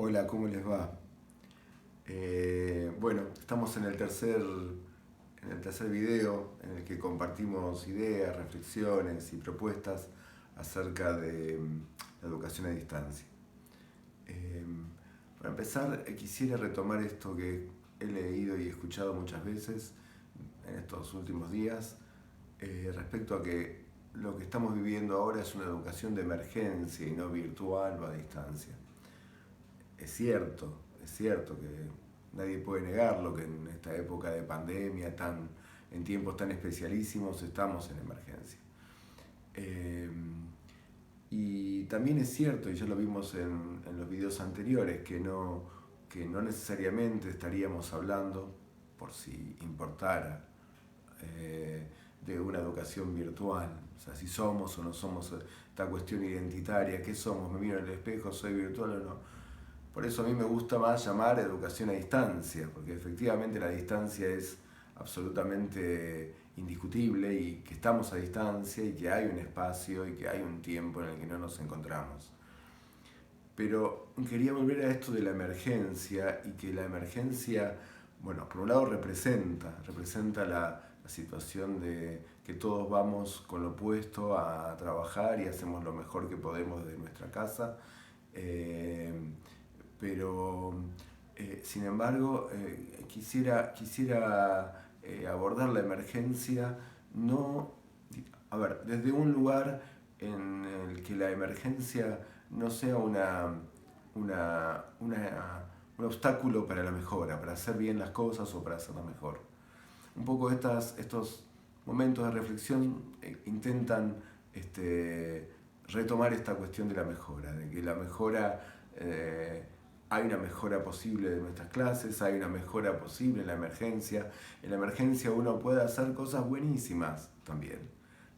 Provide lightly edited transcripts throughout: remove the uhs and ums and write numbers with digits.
Hola, ¿cómo les va? Bueno, estamos en el tercer video en el que compartimos ideas, reflexiones y propuestas acerca de la educación a distancia. Eh, para empezar, quisiera retomar esto que he leído y escuchado muchas veces en estos últimos días, respecto a que lo que estamos viviendo ahora es una educación de emergencia y no virtual o a distancia. Es cierto que nadie puede negarlo, que en esta época de pandemia, en tiempos tan especialísimos, estamos en emergencia. Eh, y también es cierto, y ya lo vimos en los videos anteriores, que no necesariamente estaríamos hablando, por si importara, de una educación virtual. O sea, si somos o no somos esta cuestión identitaria, ¿qué somos? ¿Me miro en el espejo? ¿Soy virtual o no? Por eso a mí me gusta más llamar educación a distancia, porque efectivamente la distancia es absolutamente indiscutible y que estamos a distancia y que hay un espacio y que hay un tiempo en el que no nos encontramos. Pero quería volver a esto de la emergencia y que la emergencia, bueno, por un lado representa la situación de que todos vamos con lo opuesto a trabajar y hacemos lo mejor que podemos desde nuestra casa. Eh, pero sin embargo quisiera abordar la emergencia no, a ver, desde un lugar en el que la emergencia no sea un obstáculo para la mejora, para hacer bien las cosas o para hacerlas mejor. Un poco estos momentos de reflexión intentan retomar esta cuestión de la mejora, de que la mejora, hay una mejora posible de nuestras clases, hay una mejora posible en la emergencia. En la emergencia uno puede hacer cosas buenísimas también.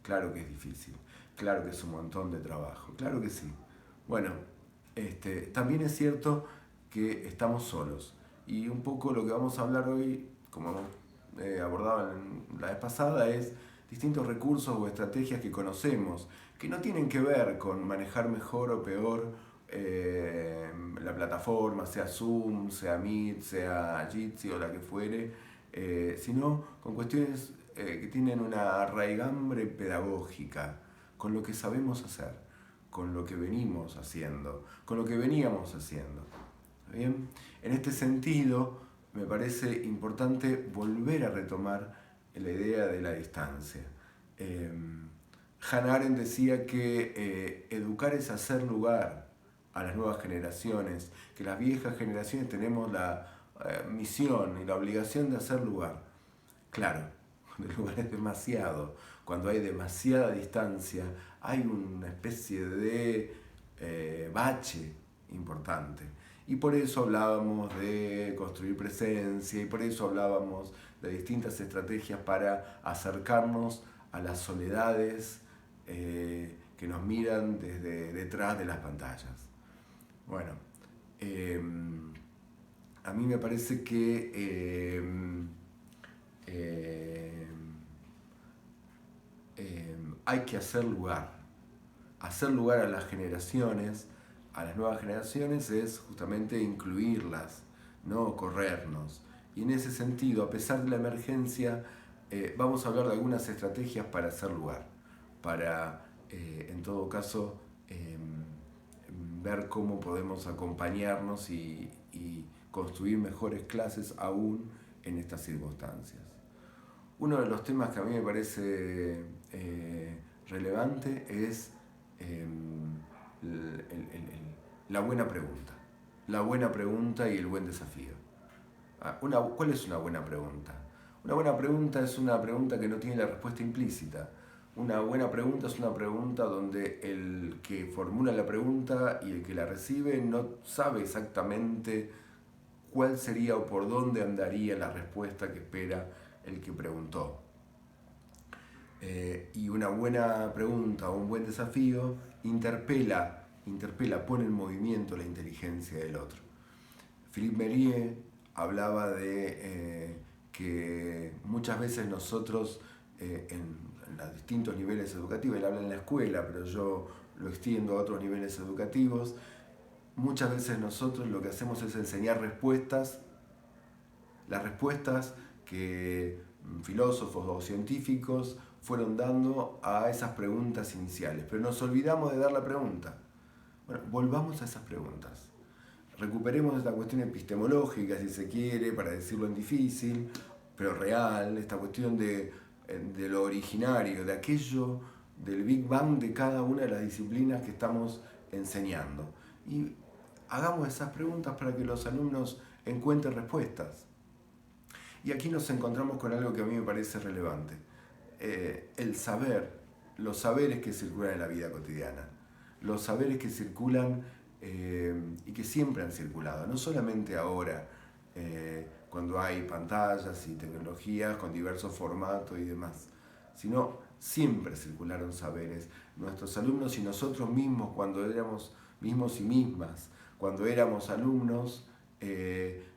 Claro que es difícil, claro que es un montón de trabajo, claro que sí. Bueno, también es cierto que estamos solos. Y un poco lo que vamos a hablar hoy, como hemos abordado la vez pasada, es distintos recursos o estrategias que conocemos, que no tienen que ver con manejar mejor o peor la plataforma, sea Zoom, sea Meet, sea Jitsi o la que fuere, sino con cuestiones que tienen una raigambre pedagógica, con lo que sabemos hacer, con lo que venimos haciendo, con lo que veníamos haciendo. ¿Bien? En este sentido, me parece importante volver a retomar la idea de la distancia. Eh, Hannah Arendt decía que educar es hacer lugar a las nuevas generaciones, que las viejas generaciones tenemos la misión y la obligación de hacer lugar. Claro, cuando el lugar es demasiado, cuando hay demasiada distancia, hay una especie de bache importante. Y por eso hablábamos de construir presencia y por eso hablábamos de distintas estrategias para acercarnos a las soledades que nos miran desde detrás de las pantallas. Bueno, eh, a mí me parece que eh, hay que hacer lugar a las generaciones, a las nuevas generaciones es justamente incluirlas, no corrernos. Y en ese sentido, a pesar de la emergencia, vamos a hablar de algunas estrategias para hacer lugar, para en todo caso ver cómo podemos acompañarnos y construir mejores clases aún en estas circunstancias. Uno de los temas que a mí me parece relevante es eh, la buena pregunta. La buena pregunta y el buen desafío. ¿Cuál es una buena pregunta? Una buena pregunta es una pregunta que no tiene la respuesta implícita. Una buena pregunta es una pregunta donde el que formula la pregunta y el que la recibe no sabe exactamente cuál sería o por dónde andaría la respuesta que espera el que preguntó. Y una buena pregunta o un buen desafío interpela, pone en movimiento la inteligencia del otro. Philippe Merier hablaba de que muchas veces nosotros en los distintos niveles educativos, él habla en la escuela, pero yo lo extiendo a otros niveles educativos, muchas veces nosotros lo que hacemos es enseñar respuestas, las respuestas que filósofos o científicos fueron dando a esas preguntas iniciales, pero nos olvidamos de dar la pregunta. Bueno, volvamos a esas preguntas. Recuperemos esta cuestión epistemológica, si se quiere, para decirlo en difícil, pero real, esta cuestión de lo originario, de aquello, del Big Bang de cada una de las disciplinas que estamos enseñando. Y hagamos esas preguntas para que los alumnos encuentren respuestas. Y aquí nos encontramos con algo que a mí me parece relevante. El saber, los saberes que circulan en la vida cotidiana, los saberes que circulan y que siempre han circulado, no solamente ahora, cuando hay pantallas y tecnologías con diversos formatos y demás, sino siempre circularon saberes. Nuestros alumnos y nosotros mismos, cuando éramos mismos y mismas, cuando éramos alumnos,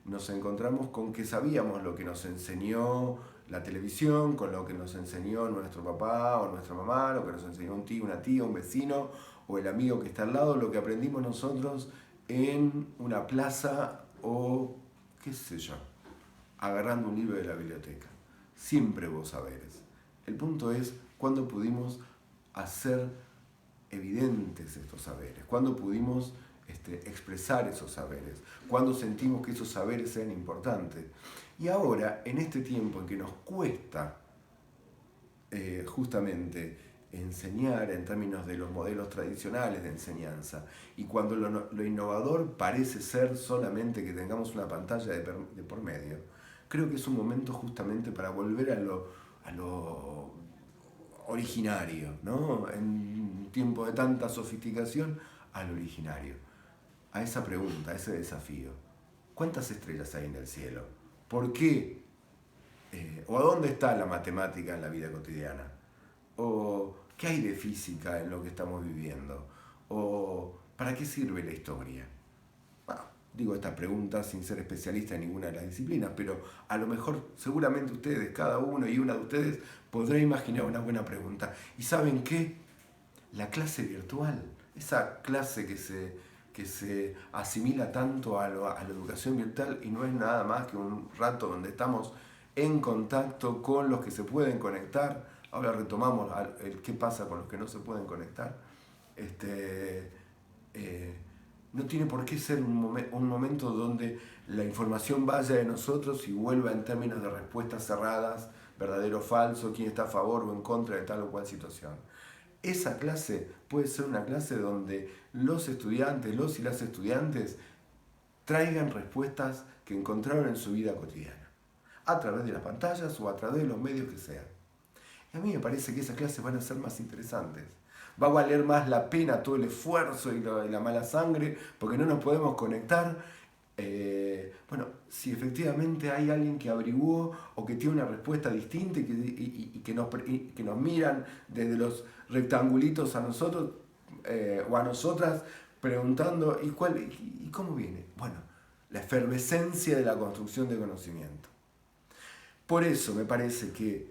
nos encontramos con que sabíamos lo que nos enseñó la televisión, con lo que nos enseñó nuestro papá o nuestra mamá, lo que nos enseñó un tío, una tía, un vecino o el amigo que está al lado, lo que aprendimos nosotros en una plaza o qué sé yo, agarrando un libro de la biblioteca. Siempre hubo saberes. El punto es cuándo pudimos hacer evidentes estos saberes, cuándo pudimos expresar esos saberes, cuándo sentimos que esos saberes eran importantes. Y ahora, en este tiempo en que nos cuesta justamente enseñar en términos de los modelos tradicionales de enseñanza, y cuando lo innovador parece ser solamente que tengamos una pantalla de por medio, creo que es un momento justamente para volver a lo originario, ¿no? En tiempos de tanta sofisticación, al originario, a esa pregunta, a ese desafío. ¿Cuántas estrellas hay en el cielo? ¿Por qué? ¿O a dónde está la matemática en la vida cotidiana? ¿O qué hay de física en lo que estamos viviendo? ¿O para qué sirve la historia? Bueno, digo esta pregunta sin ser especialista en ninguna de las disciplinas, pero a lo mejor seguramente ustedes, cada uno y una de ustedes, podrá imaginar una buena pregunta. ¿Y saben qué? La clase virtual, esa clase que se asimila tanto a la educación virtual y no es nada más que un rato donde estamos en contacto con los que se pueden conectar. Ahora retomamos el qué pasa con los que no se pueden conectar. No tiene por qué ser un momento donde la información vaya de nosotros y vuelva en términos de respuestas cerradas, verdadero o falso, quién está a favor o en contra de tal o cual situación. Esa clase puede ser una clase donde los estudiantes, los y las estudiantes traigan respuestas que encontraron en su vida cotidiana, a través de las pantallas o a través de los medios que sean. Y a mí me parece que esas clases van a ser más interesantes. Va a valer más la pena todo el esfuerzo y la mala sangre, porque no nos podemos conectar. Bueno, si efectivamente hay alguien que averiguó o que tiene una respuesta distinta y que nos miran desde los rectangulitos a nosotros o a nosotras preguntando ¿y cómo viene? Bueno, la efervescencia de la construcción de conocimiento. Por eso me parece que,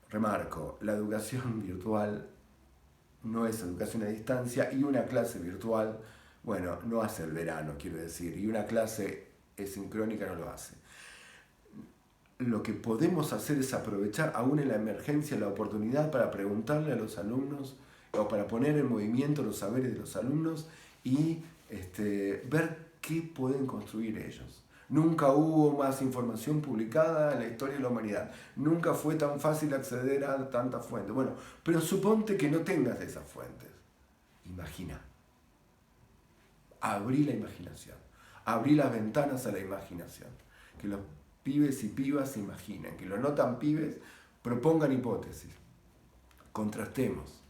remarco, la educación virtual no es educación a distancia y una clase virtual, bueno, no hace el verano, quiero decir, y una clase sincrónica no lo hace. Lo que podemos hacer es aprovechar aún en la emergencia la oportunidad para preguntarle a los alumnos o para poner en movimiento los saberes de los alumnos y ver qué pueden construir ellos. Nunca hubo más información publicada en la historia de la humanidad. Nunca fue tan fácil acceder a tantas fuentes. Bueno, pero suponte que no tengas esas fuentes. Imagina. Abrí la imaginación. Abrí las ventanas a la imaginación. Que los pibes y pibas se imaginen. Que los no tan pibes propongan hipótesis. Contrastemos.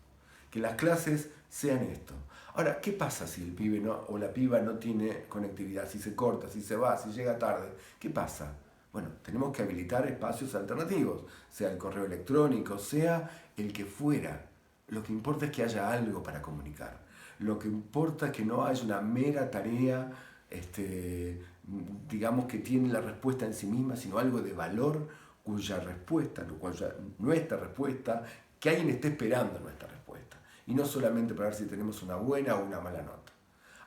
Que las clases sean esto. Ahora, ¿qué pasa si el pibe o la piba no tiene conectividad? Si se corta, si se va, si llega tarde. ¿Qué pasa? Bueno, tenemos que habilitar espacios alternativos, sea el correo electrónico, sea el que fuera. Lo que importa es que haya algo para comunicar. Lo que importa es que no haya una mera tarea, digamos que tiene la respuesta en sí misma, sino algo de valor cuya respuesta, nuestra respuesta, que alguien esté esperando nuestra respuesta. Y no solamente para ver si tenemos una buena o una mala nota.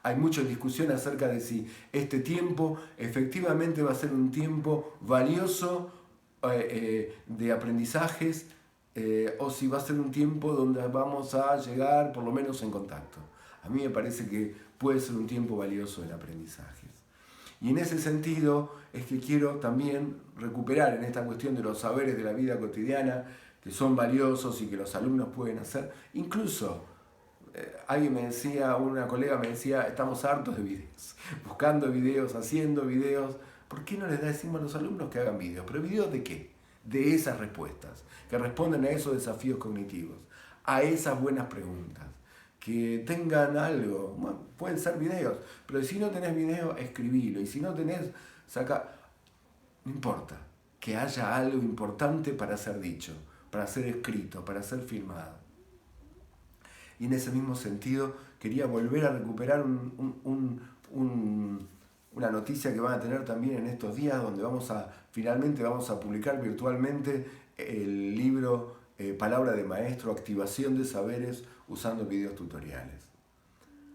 Hay mucha discusión acerca de si este tiempo efectivamente va a ser un tiempo valioso de aprendizajes o si va a ser un tiempo donde vamos a llegar por lo menos en contacto. A mí me parece que puede ser un tiempo valioso en aprendizajes. Y en ese sentido es que quiero también recuperar en esta cuestión de los saberes de la vida cotidiana, que son valiosos y que los alumnos pueden hacer. Incluso, alguien me decía, una colega me decía, estamos hartos de videos, buscando videos, haciendo videos. ¿Por qué no les decimos a los alumnos que hagan videos? ¿Pero videos de qué? De esas respuestas, que responden a esos desafíos cognitivos, a esas buenas preguntas. Que tengan algo, bueno, pueden ser videos, pero si no tenés video, escribilo, y si no tenés, saca, no importa, que haya algo importante para ser dicho, para ser escrito, para ser filmado. Y en ese mismo sentido, quería volver a recuperar una noticia que van a tener también en estos días, donde finalmente vamos a publicar virtualmente el libro Palabra de Maestro, Activación de Saberes usando videos tutoriales.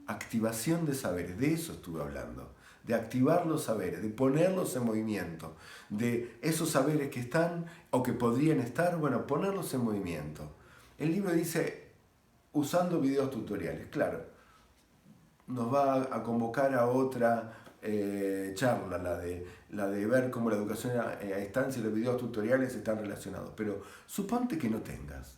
Activación de saberes, de eso estuve hablando, de activar los saberes, de ponerlos en movimiento, de esos saberes que están o que podrían estar, bueno, ponerlos en movimiento. El libro dice, usando videos tutoriales, claro, nos va a convocar a otra charla, la de ver cómo la educación a distancia y los videos tutoriales están relacionados. Pero suponte que no tengas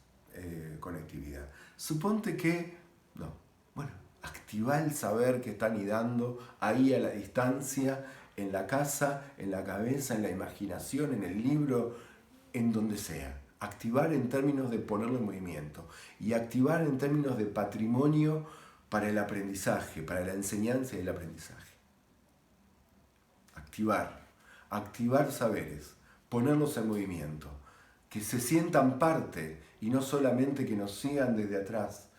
conectividad. Suponte que, no, bueno, activa el saber que está anidando ahí a la distancia, en la casa, en la cabeza, en la imaginación, en el libro, en donde sea. Activar en términos de ponerlo en movimiento y activar en términos de patrimonio para el aprendizaje, para la enseñanza y el aprendizaje. Activar saberes, ponerlos en movimiento, que se sientan parte y no solamente que nos sigan desde atrás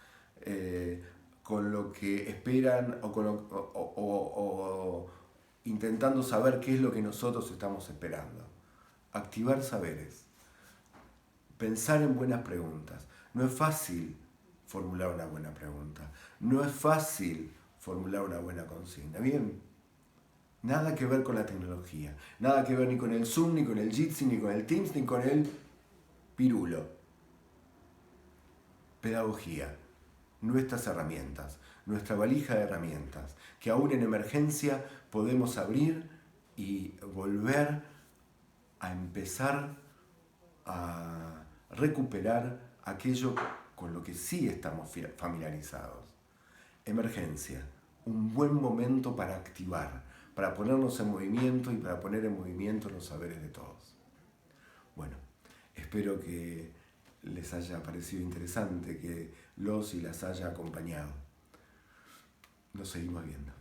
con lo que esperan o intentando saber qué es lo que nosotros estamos esperando. Activar saberes, pensar en buenas preguntas. No es fácil formular una buena pregunta, no es fácil formular una buena consigna. Bien, nada que ver con la tecnología, nada que ver ni con el Zoom, ni con el Jitsi, ni con el Teams, ni con el Pirulo. Pedagogía, nuestras herramientas, nuestra valija de herramientas, que aún en emergencia podemos abrir y volver a empezar a recuperar aquello con lo que sí estamos familiarizados. Emergencia, un buen momento para activar, para ponernos en movimiento y para poner en movimiento los saberes de todos. Bueno, espero que les haya parecido interesante, que los y las haya acompañado. Nos seguimos viendo.